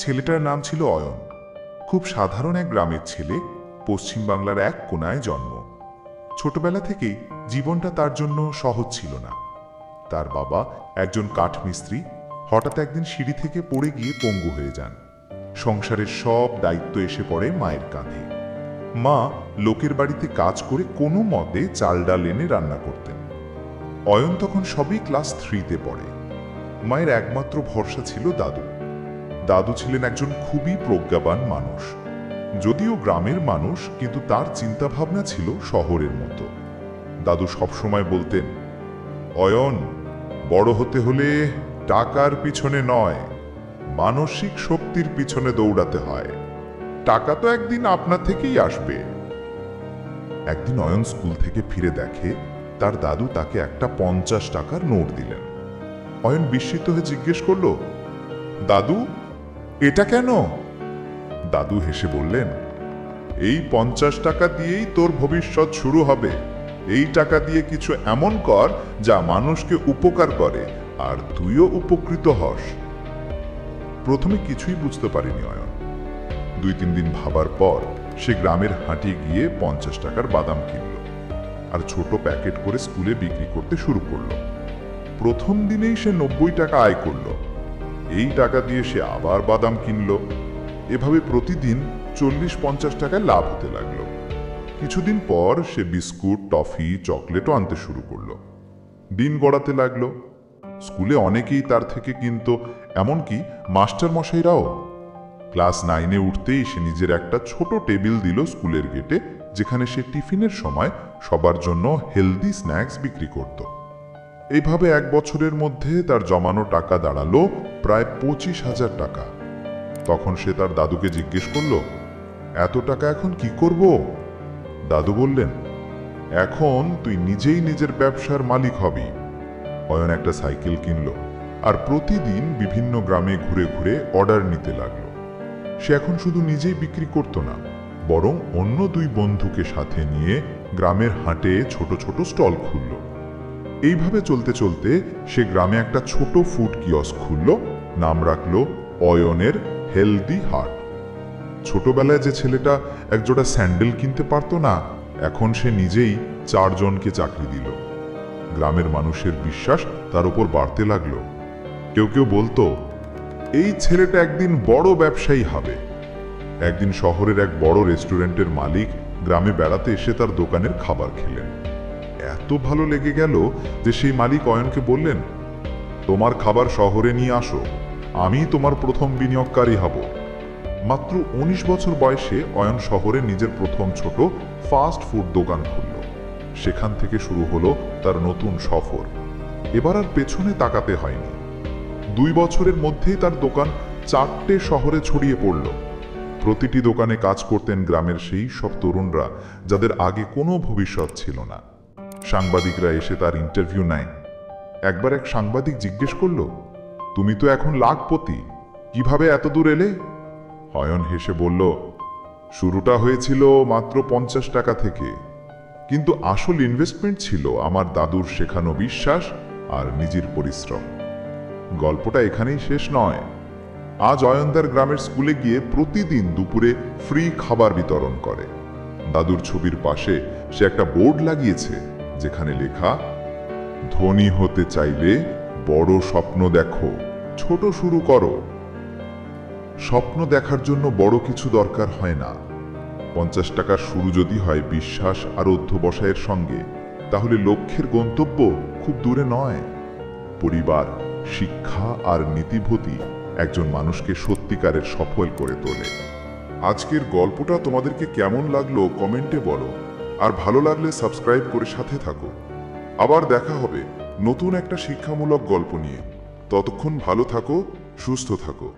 ছেলেটার নাম ছিল অয়ন। খুব সাধারণ এক গ্রামের ছেলে, পশ্চিমবাংলার এক কোনায় জন্ম। ছোটবেলা থেকেই জীবনটা তার জন্য সহজ ছিল না। তার বাবা একজন কাঠমিস্ত্রি, হঠাৎ একদিন সিঁড়ি থেকে পড়ে গিয়ে পঙ্গু হয়ে যান। সংসারের সব দায়িত্ব এসে পড়ে মায়ের কাঁধে। মা লোকের বাড়িতে কাজ করে কোনো মতে চাল ডাল এনে রান্না করতেন। অয়ন তখন সবই ক্লাস 3-তে পড়ে। মায়ের একমাত্র ভরসা ছিল দাদু। দাদু ছিলেন একজন খুবই প্রজ্ঞাবান মানুষ। যদিও গ্রামের মানুষ, কিন্তু তার চিন্তাভাবনা ছিল শহরের মতো। দাদু সবসময় বলতেন, অয়ন, বড় হতে হলে টাকার পিছনে নয়, মানসিক শক্তির পিছনে দৌড়াতে হয়। টাকা তো একদিন আপনা থেকেই আসবে। একদিন অয়ন স্কুল থেকে ফিরে দেখে তার দাদু তাকে একটা 50 টাকার নোট দিলেন। অয়ন বিস্মিত হয়ে জিজ্ঞেস করল, দাদু, এটা কেন? দাদু হেসে বললেন, এই 50 টাকা দিয়েই তোর ভবিষ্যৎ শুরু হবে। এই টাকা দিয়ে কিছু এমন কর যা মানুষকে উপকার করে, আর তুইও উপকৃত হস। প্রথমে কিছুই বুঝতে পারেনি অয়ন। 2-3 দিন ভাবার পর সে গ্রামের হাটে গিয়ে 50 টাকার বাদাম কিনল আর ছোট প্যাকেট করে স্কুলে বিক্রি করতে শুরু করলো। প্রথম দিনেই সে 90 টাকা আয় করল। এই টাকা দিয়ে সে আবার বাদাম কিনল। এভাবে প্রতিদিন 40-50 টাকায় লাভ হতে লাগলো। কিছুদিন পর সে বিস্কুট, টফি, চকলেটও আনতে শুরু করলো। দিন গড়াতে লাগলো। স্কুলে অনেকেই তার থেকে কিনত, এমনকি মাস্টার মশাইরাও। ক্লাস 9-এ উঠতেই সে নিজের একটা ছোট টেবিল দিল স্কুলের গেটে, যেখানে সে টিফিনের সময় সবার জন্য হেলদি স্ন্যাক্স বিক্রি করত। এইভাবে 1 বছরের মধ্যে তার জমানো টাকা দাঁড়ালো প্রায় 25,000 টাকা। তখন সে তার দাদুকে জিজ্ঞেস করল, এত টাকা এখন কি করব? দাদু বললেন, এখন তুই নিজেই নিজের ব্যবসার মালিক হবি। অয়ন একটা সাইকেল কিনল আর প্রতিদিন বিভিন্ন গ্রামে ঘুরে ঘুরে অর্ডার নিতে লাগলো। সে এখন শুধু নিজেই বিক্রি করত না, বরং অন্য 2 বন্ধুকে সাথে নিয়ে গ্রামের হাটে ছোট ছোট স্টল খুলল। এইভাবে চলতে চলতে সে গ্রামে একটা ছোট ফুড কিয়স্ক খুলল, নাম রাখল অয়নের হেলদি হাট। ছোটবেলায় যে ছেলেটা একজোড়া স্যান্ডেল কিনতে পারত না, এখন সে নিজেই 4 জনকে চাকরি দিল। গ্রামের মানুষের বিশ্বাস তার উপর বাড়তে লাগলো। কেউ কেউ বলতো, এই ছেলেটা একদিন বড় ব্যবসায়ী হবে। একদিন শহরের এক বড় রেস্টুরেন্টের মালিক গ্রামে বেড়াতে এসে তার দোকানের খাবার খেলেন। এত ভালো লেগে গেল যে সেই মালিক অয়নকে বললেন, তোমার খাবার শহরে নিয়ে আসো, আমি তোমার প্রথম বিনিয়োগকারী হব। মাত্র 19 বছর বয়সে অয়ন শহরে নিজের প্রথম ছোট ফাস্ট ফুড দোকান খুলল। সেখান থেকে শুরু হলো তার নতুন সফর। এবার আর পেছনে তাকাতে হয়নি। 2 বছরের মধ্যেই তার দোকান 4টে শহরে ছড়িয়ে পড়ল। প্রতিটি দোকানে কাজ করতেন গ্রামের সেই সব তরুণরা যাদের আগে কোনো ভবিষ্যৎ ছিল না। সাংবাদিকরা এসে তার ইন্টারভিউ নেয়। একবার এক সাংবাদিক জিজ্ঞেস করল, তুমি তো এখন লাখপতি, কিভাবে এত দূর এলে? অয়ন হেসে বলল, শুরুটা হয়েছিল মাত্র 50 টাকা থেকে, কিন্তু আসল ইনভেস্টমেন্ট ছিল আমার দাদুর শেখানো বিশ্বাস আর নিজের পরিশ্রম। গল্পটা এখানেই শেষ নয়। আজ অয়নদার গ্রামের স্কুলে গিয়ে প্রতিদিন দুপুরে ফ্রি খাবার বিতরণ করে। দাদুর ছবির পাশে সে একটা বোর্ড লাগিয়েছে, যেখানে লেখা, ধনী হতে চাইলে বড় স্বপ্ন দেখো, ছোট শুরু করো। স্বপ্ন দেখার জন্য বড় কিছু দরকার হয় না। 50 টাকার শুরু যদি হয় বিশ্বাস আর অধ্যবসায়ের সঙ্গে, তাহলে লক্ষ্যের গন্তব্য খুব দূরে নয়। পরিবার, শিক্ষা আর নীতিভূতি একজন মানুষকে সত্যিকারের সফল করে তোলে। আজকের গল্পটা তোমাদেরকে কেমন লাগলো কমেন্টে বলো, আর ভালো লাগলে সাবস্ক্রাইব করে সাথে থাকো। আবার দেখা হবে নতুন একটা শিক্ষামূলক গল্প নিয়ে। ততক্ষণ ভালো থাকো, সুস্থ থাকো।